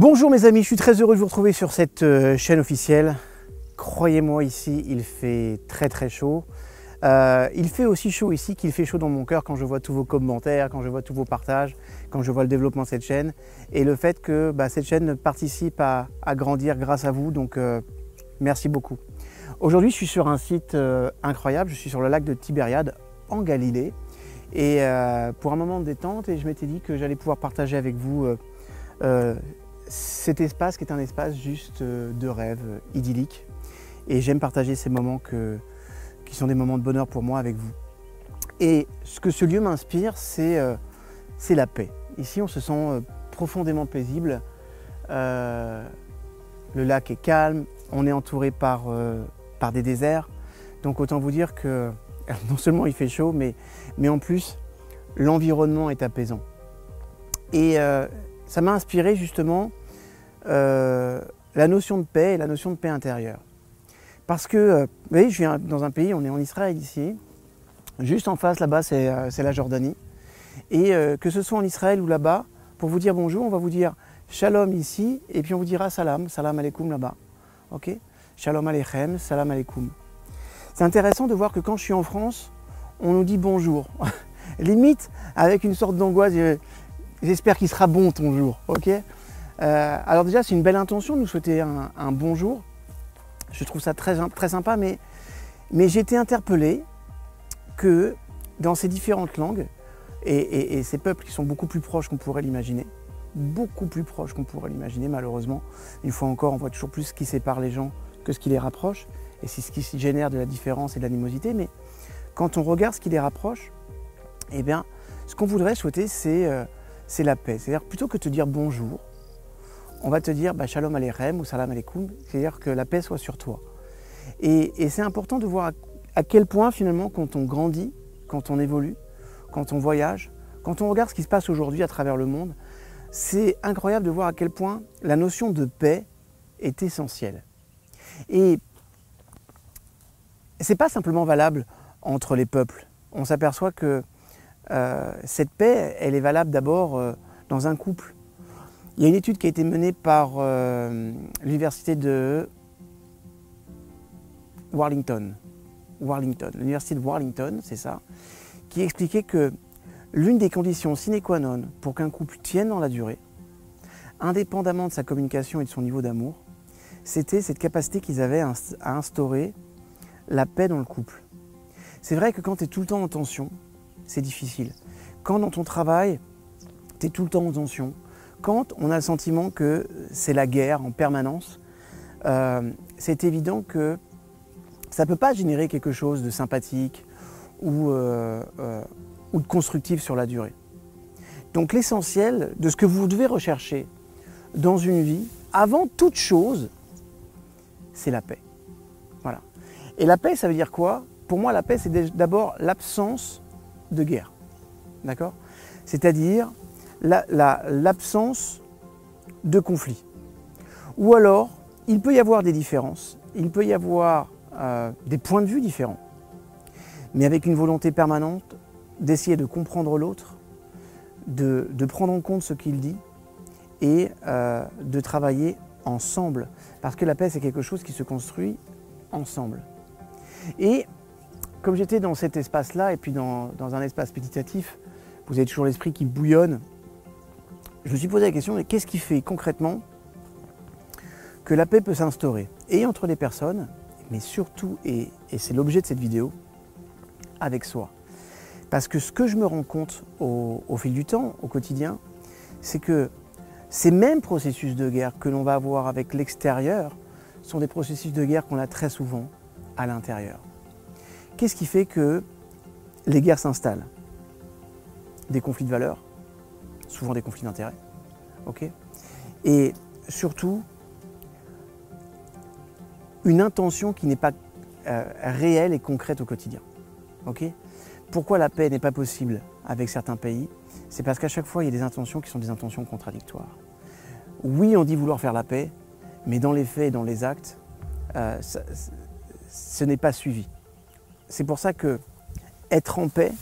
Bonjour mes amis, je suis très heureux de vous retrouver sur cette chaîne officielle. Croyez-moi, ici il fait très chaud. Il fait aussi chaud ici qu'il fait chaud dans mon cœur quand je vois tous vos commentaires, quand je vois tous vos partages, quand je vois le développement de cette chaîne et le fait que cette chaîne participe à grandir grâce à vous, donc merci beaucoup. Aujourd'hui je suis sur un site incroyable, je suis sur le lac de Tibériade en Galilée et pour un moment de détente, et je m'étais dit que j'allais pouvoir partager avec vous cet espace qui est un espace juste de rêve, idyllique, et j'aime partager ces moments qui sont des moments de bonheur pour moi avec vous. Et ce que ce lieu m'inspire, c'est la paix. Ici on se sent profondément paisible, le lac est calme, on est entouré par des déserts, donc autant vous dire que non seulement il fait chaud, mais en plus l'environnement est apaisant. Et ça m'a inspiré justement la notion de paix et la notion de paix intérieure. Parce que, vous voyez, je viens dans un pays, on est en Israël ici, juste en face là-bas c'est la Jordanie. Et que ce soit en Israël ou là-bas, pour vous dire bonjour, on va vous dire shalom ici, et puis on vous dira salam, salam alaikum là-bas. Ok? Shalom aleichem, salam alaikum. C'est intéressant de voir que quand je suis en France, on nous dit bonjour. Limite avec une sorte d'angoisse. J'espère qu'il sera bon ton jour, ok? Alors déjà, c'est une belle intention de nous souhaiter un bonjour. Je trouve ça très sympa, mais j'ai été interpellé que dans ces différentes langues, et ces peuples qui sont beaucoup plus proches qu'on pourrait l'imaginer, malheureusement, une fois encore, on voit toujours plus ce qui sépare les gens que ce qui les rapproche, et c'est ce qui génère de la différence et de l'animosité, mais quand on regarde ce qui les rapproche, eh bien, ce qu'on voudrait souhaiter, c'est la paix. C'est-à-dire, plutôt que de te dire bonjour, on va te dire shalom aleichem ou salam alaikum, c'est-à-dire que la paix soit sur toi. Et c'est important de voir à quel point finalement, quand on grandit, quand on évolue, quand on voyage, quand on regarde ce qui se passe aujourd'hui à travers le monde, c'est incroyable de voir à quel point la notion de paix est essentielle. Et c'est pas simplement valable entre les peuples. On s'aperçoit que cette paix, elle est valable d'abord dans un couple. Il y a une étude qui a été menée par l'université de Warlington, l'université de Warlington, c'est ça, qui expliquait que l'une des conditions sine qua non pour qu'un couple tienne dans la durée, indépendamment de sa communication et de son niveau d'amour, c'était cette capacité qu'ils avaient à instaurer la paix dans le couple. C'est vrai que quand tu es tout le temps en tension, c'est difficile. Quand dans ton travail, tu es tout le temps en tension, quand on a le sentiment que c'est la guerre en permanence, c'est évident que ça ne peut pas générer quelque chose de sympathique ou de constructif sur la durée. Donc l'essentiel de ce que vous devez rechercher dans une vie, avant toute chose, c'est la paix. Voilà. Et la paix, ça veut dire quoi? Pour moi, la paix, c'est d'abord l'absence de guerre. D'accord? C'est-à-dire l'absence de conflit. Ou alors, il peut y avoir des différences, il peut y avoir des points de vue différents, mais avec une volonté permanente d'essayer de comprendre l'autre, de prendre en compte ce qu'il dit et de travailler ensemble. Parce que la paix, c'est quelque chose qui se construit ensemble. Et comme j'étais dans cet espace-là, et puis dans un espace méditatif, vous avez toujours l'esprit qui bouillonne, je me suis posé la question, mais qu'est-ce qui fait concrètement que la paix peut s'instaurer? Et entre les personnes, mais surtout, et c'est l'objet de cette vidéo, avec soi. Parce que ce que je me rends compte au fil du temps, au quotidien, c'est que ces mêmes processus de guerre que l'on va avoir avec l'extérieur sont des processus de guerre qu'on a très souvent à l'intérieur. Qu'est-ce qui fait que les guerres s'installent? Des conflits de valeurs, souvent des conflits d'intérêts, ok? Et surtout, une intention qui n'est pas réelle et concrète au quotidien, ok? Pourquoi la paix n'est pas possible avec certains pays? C'est parce qu'à chaque fois, il y a des intentions qui sont des intentions contradictoires. Oui, on dit vouloir faire la paix, mais dans les faits et dans les actes, ce n'est pas suivi. C'est pour ça que être en paix,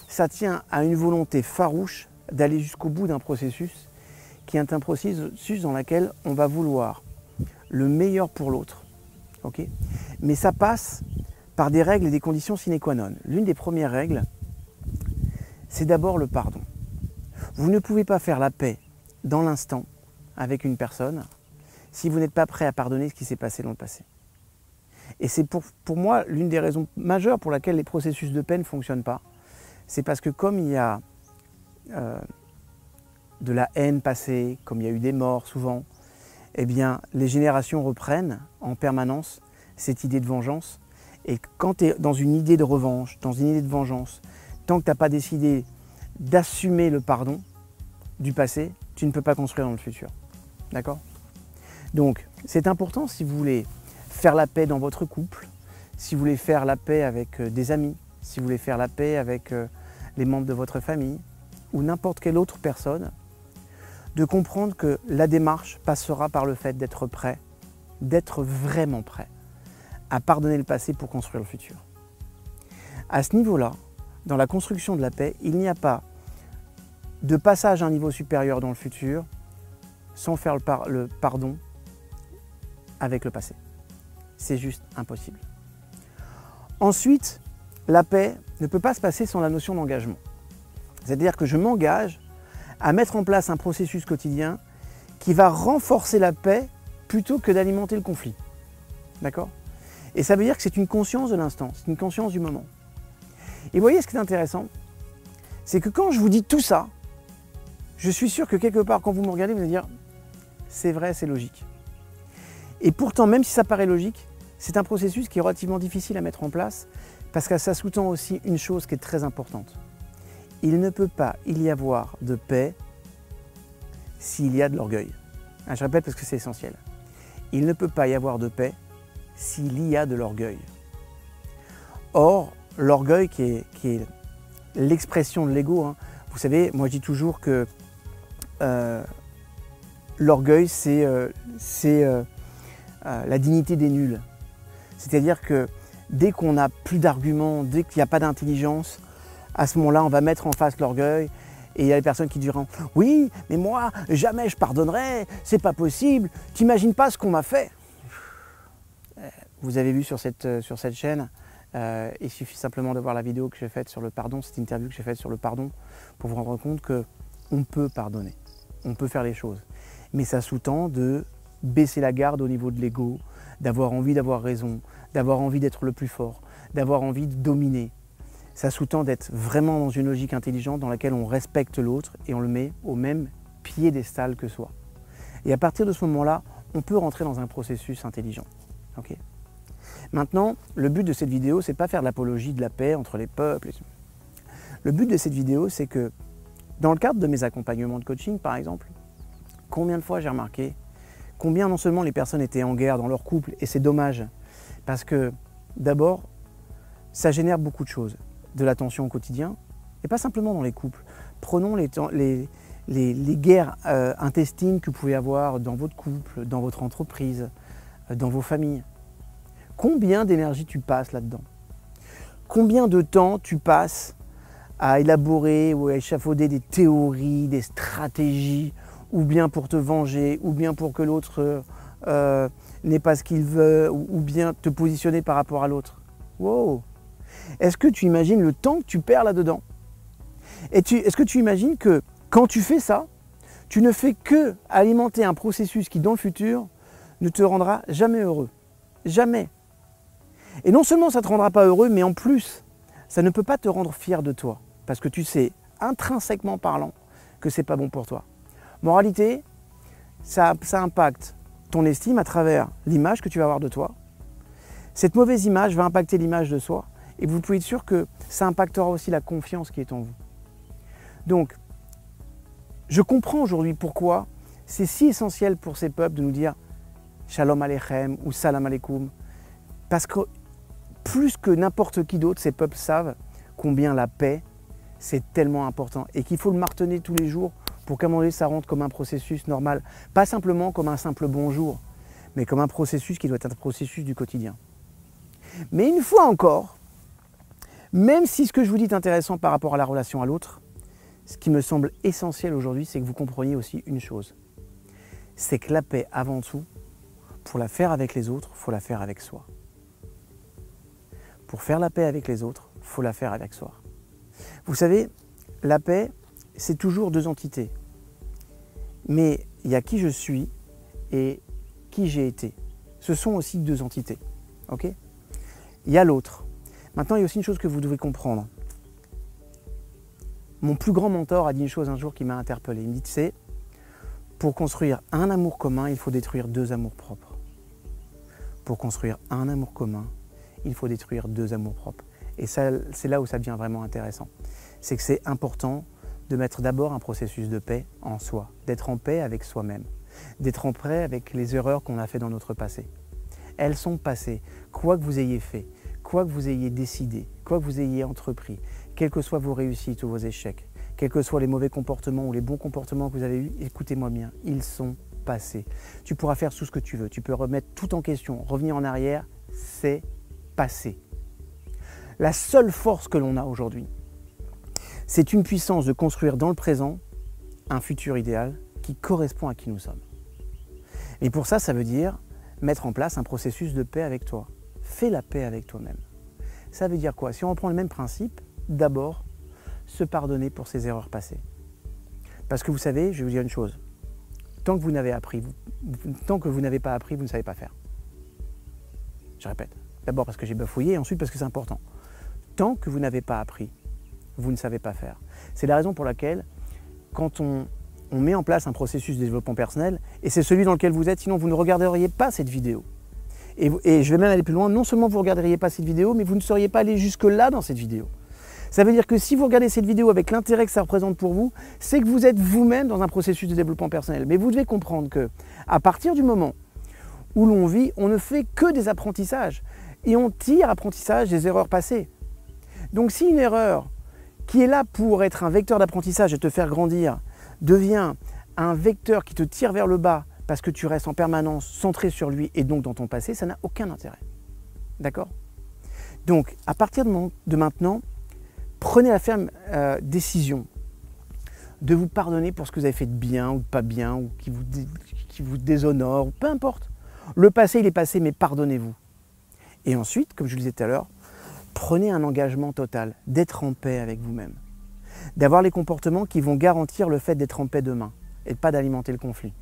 ça tient à une volonté farouche d'aller jusqu'au bout d'un processus qui est un processus dans lequel on va vouloir le meilleur pour l'autre. Okay, mais ça passe par des règles et des conditions sine qua non. L'une des premières règles, c'est d'abord le pardon. Vous ne pouvez pas faire la paix dans l'instant avec une personne si vous n'êtes pas prêt à pardonner ce qui s'est passé dans le passé. Et c'est pour moi l'une des raisons majeures pour laquelle les processus de paix ne fonctionnent pas. C'est parce que comme il y a de la haine passée, comme il y a eu des morts souvent, eh bien les générations reprennent en permanence cette idée de vengeance. Et quand tu es dans une idée de revanche, dans une idée de vengeance, tant que tu n'as pas décidé d'assumer le pardon du passé, tu ne peux pas construire dans le futur. D'accord? Donc, c'est important si vous voulez faire la paix dans votre couple, si vous voulez faire la paix avec des amis, si vous voulez faire la paix avec les membres de votre famille ou n'importe quelle autre personne, de comprendre que la démarche passera par le fait d'être prêt, d'être vraiment prêt à pardonner le passé pour construire le futur. À ce niveau-là, dans la construction de la paix, il n'y a pas de passage à un niveau supérieur dans le futur sans faire le pardon avec le passé. C'est juste impossible. Ensuite, la paix ne peut pas se passer sans la notion d'engagement. C'est-à-dire que je m'engage à mettre en place un processus quotidien qui va renforcer la paix plutôt que d'alimenter le conflit. D'accord? Et ça veut dire que c'est une conscience de l'instant, c'est une conscience du moment. Et vous voyez ce qui est intéressant, c'est que quand je vous dis tout ça, je suis sûr que quelque part, quand vous me regardez, vous allez dire « c'est vrai, c'est logique ». Et pourtant, même si ça paraît logique, c'est un processus qui est relativement difficile à mettre en place parce que ça sous-tend aussi une chose qui est très importante. Il ne peut pas y avoir de paix s'il y a de l'orgueil. Je répète parce que c'est essentiel. Il ne peut pas y avoir de paix s'il y a de l'orgueil. Or, l'orgueil qui est l'expression de l'ego, hein. Vous savez, moi je dis toujours que l'orgueil c'est la dignité des nuls. C'est-à-dire que dès qu'on n'a plus d'arguments, dès qu'il n'y a pas d'intelligence, à ce moment-là on va mettre en face l'orgueil et il y a des personnes qui diront « oui, mais moi jamais je pardonnerai, c'est pas possible, t'imagines pas ce qu'on m'a fait ». Vous avez vu sur cette chaîne, il suffit simplement de voir la vidéo que j'ai faite sur le pardon, cette interview que j'ai faite sur le pardon, pour vous rendre compte qu'on peut pardonner, on peut faire les choses. Mais ça sous-tend de baisser la garde au niveau de l'ego, d'avoir envie d'avoir raison, d'avoir envie d'être le plus fort, d'avoir envie de dominer. Ça sous-tend d'être vraiment dans une logique intelligente dans laquelle on respecte l'autre et on le met au même piédestal que soi. Et à partir de ce moment-là, on peut rentrer dans un processus intelligent. Okay. Maintenant, le but de cette vidéo, c'est de ne pas faire de l'apologie de la paix entre les peuples. Le but de cette vidéo, c'est que dans le cadre de mes accompagnements de coaching, par exemple, combien de fois j'ai remarqué combien non seulement les personnes étaient en guerre dans leur couple, et c'est dommage, parce que d'abord, ça génère beaucoup de choses, de la tension au quotidien, et pas simplement dans les couples. Prenons les guerres intestines que vous pouvez avoir dans votre couple, dans votre entreprise, dans vos familles. Combien d'énergie tu passes là-dedans? Combien de temps tu passes à élaborer ou à échafauder des théories, des stratégies, ou bien pour te venger, ou bien pour que l'autre n'ait pas ce qu'il veut, ou bien te positionner par rapport à l'autre? Wow! Est-ce que tu imagines le temps que tu perds là-dedans? Est-ce que tu imagines que quand tu fais ça, tu ne fais que alimenter un processus qui, dans le futur, ne te rendra jamais heureux? Jamais! Et non seulement ça ne te rendra pas heureux, mais en plus, ça ne peut pas te rendre fier de toi. Parce que tu sais, intrinsèquement parlant, que ce n'est pas bon pour toi. Moralité, ça impacte ton estime à travers l'image que tu vas avoir de toi. Cette mauvaise image va impacter l'image de soi. Et vous pouvez être sûr que ça impactera aussi la confiance qui est en vous. Donc, je comprends aujourd'hui pourquoi c'est si essentiel pour ces peuples de nous dire Shalom Aleichem ou Salam Aleikum. Parce que plus que n'importe qui d'autre, ces peuples savent combien la paix, c'est tellement important. Et qu'il faut le marteler tous les jours pour qu'à un moment donné, ça rentre comme un processus normal. Pas simplement comme un simple bonjour, mais comme un processus qui doit être un processus du quotidien. Mais une fois encore, même si ce que je vous dis est intéressant par rapport à la relation à l'autre, ce qui me semble essentiel aujourd'hui, c'est que vous compreniez aussi une chose. C'est que la paix, avant tout, pour la faire avec les autres, il faut la faire avec soi. Pour faire la paix avec les autres, il faut la faire avec soi. Vous savez, la paix, c'est toujours deux entités. Mais il y a qui je suis et qui j'ai été. Ce sont aussi deux entités. Ok ? Il y a l'autre. Maintenant, il y a aussi une chose que vous devez comprendre. Mon plus grand mentor a dit une chose un jour qui m'a interpellé. Il me dit, tu sais, pour construire un amour commun, il faut détruire deux amours propres. Pour construire un amour commun, il faut détruire deux amours propres. Et ça, c'est là où ça devient vraiment intéressant. C'est que c'est important de mettre d'abord un processus de paix en soi, d'être en paix avec soi-même, d'être en paix avec les erreurs qu'on a faites dans notre passé. Elles sont passées, quoi que vous ayez fait, quoi que vous ayez décidé, quoi que vous ayez entrepris, quelles que soient vos réussites ou vos échecs, quels que soient les mauvais comportements ou les bons comportements que vous avez eus, écoutez-moi bien, ils sont passés. Tu pourras faire tout ce que tu veux, tu peux remettre tout en question, revenir en arrière, c'est passé. La seule force que l'on a aujourd'hui, c'est une puissance de construire dans le présent un futur idéal qui correspond à qui nous sommes. Et pour ça, ça veut dire mettre en place un processus de paix avec toi. Fais la paix avec toi-même. Ça veut dire quoi? Si on reprend le même principe, d'abord, se pardonner pour ses erreurs passées. Parce que vous savez, je vais vous dire une chose, tant que vous n'avez pas appris, vous ne savez pas faire. Je répète, d'abord parce que j'ai bafouillé, et ensuite parce que c'est important. Tant que vous n'avez pas appris, vous ne savez pas faire. C'est la raison pour laquelle, quand on met en place un processus de développement personnel, et c'est celui dans lequel vous êtes, sinon vous ne regarderiez pas cette vidéo. Et je vais même aller plus loin, non seulement vous ne regarderiez pas cette vidéo, mais vous ne seriez pas allé jusque-là dans cette vidéo. Ça veut dire que si vous regardez cette vidéo avec l'intérêt que ça représente pour vous, c'est que vous êtes vous-même dans un processus de développement personnel. Mais vous devez comprendre que, à partir du moment où l'on vit, on ne fait que des apprentissages. Et on tire apprentissage des erreurs passées. Donc si une erreur qui est là pour être un vecteur d'apprentissage et te faire grandir, devient un vecteur qui te tire vers le bas parce que tu restes en permanence centré sur lui et donc dans ton passé, ça n'a aucun intérêt. D'accord? Donc, à partir de maintenant, prenez la ferme décision de vous pardonner pour ce que vous avez fait de bien ou de pas bien, ou qui vous déshonore, ou peu importe. Le passé, il est passé, mais pardonnez-vous. Et ensuite, comme je le disais tout à l'heure, prenez un engagement total d'être en paix avec vous-même, d'avoir les comportements qui vont garantir le fait d'être en paix demain et pas d'alimenter le conflit.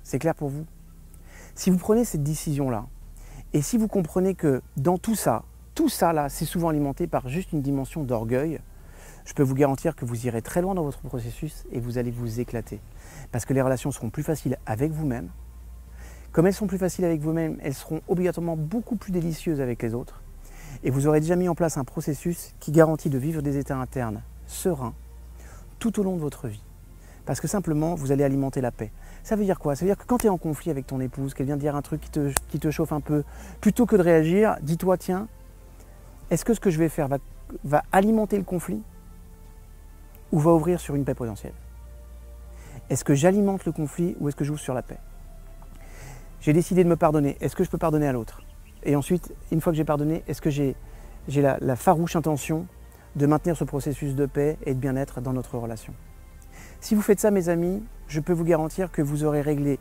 C'est clair pour vous? Si vous prenez cette décision-là, et si vous comprenez que dans tout ça là, c'est souvent alimenté par juste une dimension d'orgueil, je peux vous garantir que vous irez très loin dans votre processus et vous allez vous éclater. Parce que les relations seront plus faciles avec vous-même. Comme elles sont plus faciles avec vous-même, elles seront obligatoirement beaucoup plus délicieuses avec les autres. Et vous aurez déjà mis en place un processus qui garantit de vivre des états internes sereins tout au long de votre vie. Parce que simplement, vous allez alimenter la paix. Ça veut dire quoi? Ça veut dire que quand tu es en conflit avec ton épouse, qu'elle vient de dire un truc qui te chauffe un peu, plutôt que de réagir, dis-toi, tiens, est-ce que ce que je vais faire va alimenter le conflit ou va ouvrir sur une paix potentielle? Est-ce que j'alimente le conflit ou est-ce que j'ouvre sur la paix? J'ai décidé de me pardonner. Est-ce que je peux pardonner à l'autre? Et ensuite, une fois que j'ai pardonné, est-ce que j'ai la farouche intention de maintenir ce processus de paix et de bien-être dans notre relation? Si vous faites ça, mes amis, je peux vous garantir que vous aurez réglé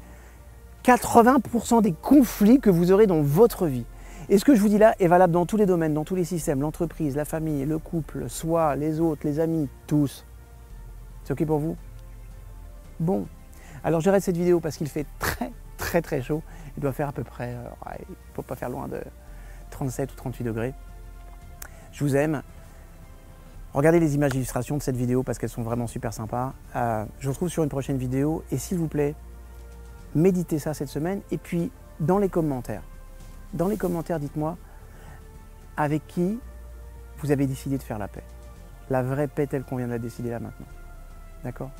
80% des conflits que vous aurez dans votre vie. Et ce que je vous dis là est valable dans tous les domaines, dans tous les systèmes, l'entreprise, la famille, le couple, soi, les autres, les amis, tous. C'est OK pour vous? Bon, alors j'arrête cette vidéo parce qu'il fait très chaud. Il doit faire à peu près, il ne faut pas faire loin de 37 ou 38 degrés. Je vous aime. Regardez les images d'illustration de cette vidéo parce qu'elles sont vraiment super sympas. Je vous retrouve sur une prochaine vidéo et s'il vous plaît, méditez ça cette semaine et puis dans les commentaires, dites-moi avec qui vous avez décidé de faire la paix. La vraie paix telle qu'on vient de la décider là maintenant. D'accord?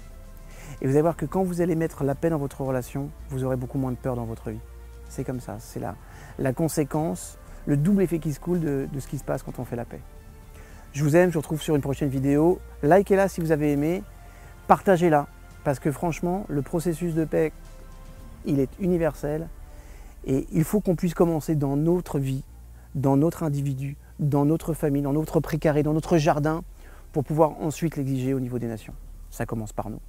Et vous allez voir que quand vous allez mettre la paix dans votre relation, vous aurez beaucoup moins de peur dans votre vie. C'est comme ça, c'est la conséquence, le double effet qui se coule de ce qui se passe quand on fait la paix. Je vous aime, je vous retrouve sur une prochaine vidéo. Likez-la si vous avez aimé, partagez-la, parce que franchement, le processus de paix, il est universel et il faut qu'on puisse commencer dans notre vie, dans notre individu, dans notre famille, dans notre précaré, dans notre jardin, pour pouvoir ensuite l'exiger au niveau des nations. Ça commence par nous.